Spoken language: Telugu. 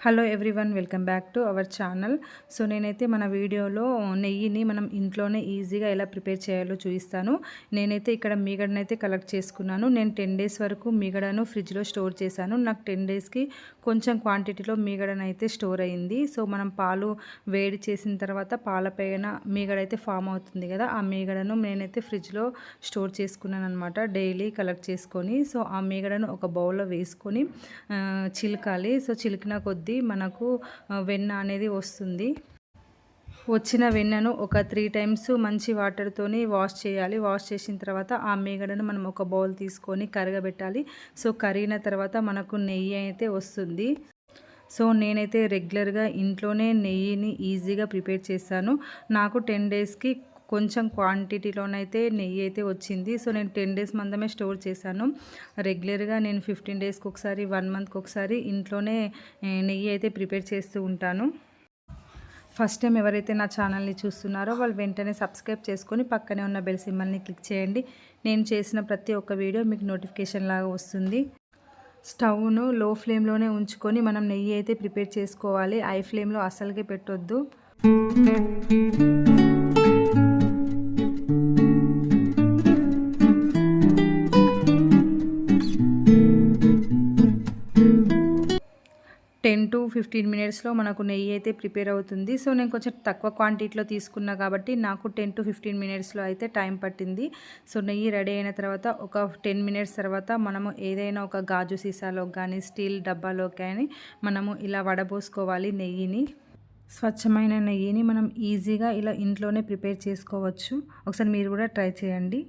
Hello everyone, welcome back to our channel. So నేనైతే మన వీడియోలో నెయ్యిని మనం ఇంట్లోనే ఈజీగా ఎలా ప్రిపేర్ చేయాలో చూపిస్తాను. నేనైతే ఇక్కడ మీగడనైతే కలెక్ట్ చేసుకున్నాను. నేను 10 డేస్ వరకు మీగడను ఫ్రిడ్జ్లో స్టోర్ చేశాను. నాకు 10 డేస్కి కొంచెం క్వాంటిటీలో మీగడనైతే స్టోర్ అయింది. సో మనం పాలు వేడి చేసిన తర్వాత పాలపైన మీగడైతే ఫామ్ అవుతుంది కదా, ఆ మీగడను నేనైతే ఫ్రిడ్జ్లో స్టోర్ చేసుకున్నాను అనమాట. డైలీ కలెక్ట్ చేసుకొని సో ఆ మీగడను ఒక బౌల్లో వేసుకొని చిలకాలి. సో చిలికిన కొద్ది మనకు వెన్న అనేది వస్తుంది. వచ్చిన వెన్నను ఒక 3 టైమ్స్ మంచి వాటర్తోని వాష్ చేయాలి. వాష్ చేసిన తర్వాత ఆ మీగడను మనం ఒక బౌల్ తీసుకొని కరగబెట్టాలి. సో కరిగిన తర్వాత మనకు నెయ్యి అయితే వస్తుంది. సో నేనైతే రెగ్యులర్గా ఇంట్లోనే నెయ్యిని ఈజీగా ప్రిపేర్ చేశాను. నాకు 10 డేస్కి కొంచెం క్వాంటిటీలోనైతే నెయ్యి అయితే వచ్చింది. సో నేను 10 డేస్ మందమే స్టోర్ చేశాను. రెగ్యులర్గా నేను 15 డేస్కి ఒకసారి, 1 మంత్కి ఒకసారి ఇంట్లోనే నెయ్యి అయితే ప్రిపేర్ చేస్తూ ఉంటాను. ఫస్ట్ టైం ఎవరైతే నా ఛానల్ని చూస్తున్నారో వాళ్ళు వెంటనే సబ్స్క్రైబ్ చేసుకొని పక్కనే ఉన్న బెల్ సింబల్ని క్లిక్ చేయండి. నేను చేసిన ప్రతి ఒక్క వీడియో మీకు నోటిఫికేషన్ లాగా వస్తుంది. స్టవ్ను లో ఫ్లేమ్లోనే ఉంచుకొని మనం నెయ్యి అయితే ప్రిపేర్ చేసుకోవాలి. హై ఫ్లేమ్లో అస్సలకే పెట్టొద్దు. 10 to 15 మినిట్స్లో మనకు నెయ్యి అయితే ప్రిపేర్ అవుతుంది. సో నేను కొంచెం తక్కువ క్వాంటిటీలో తీసుకున్నా కాబట్టి నాకు 10 to 15 మినిట్స్లో అయితే టైం పట్టింది. సో నెయ్యి రెడీ అయిన తర్వాత ఒక 10 మినిట్స్ తర్వాత మనము ఏదైనా ఒక గాజు సీసాలో కానీ స్టీల్ డబ్బాలో కానీ మనము ఇలా వడబోసుకోవాలి నెయ్యిని. స్వచ్ఛమైన నెయ్యిని మనం ఈజీగా ఇలా ఇంట్లోనే ప్రిపేర్ చేసుకోవచ్చు. ఒకసారి మీరు కూడా ట్రై చేయండి.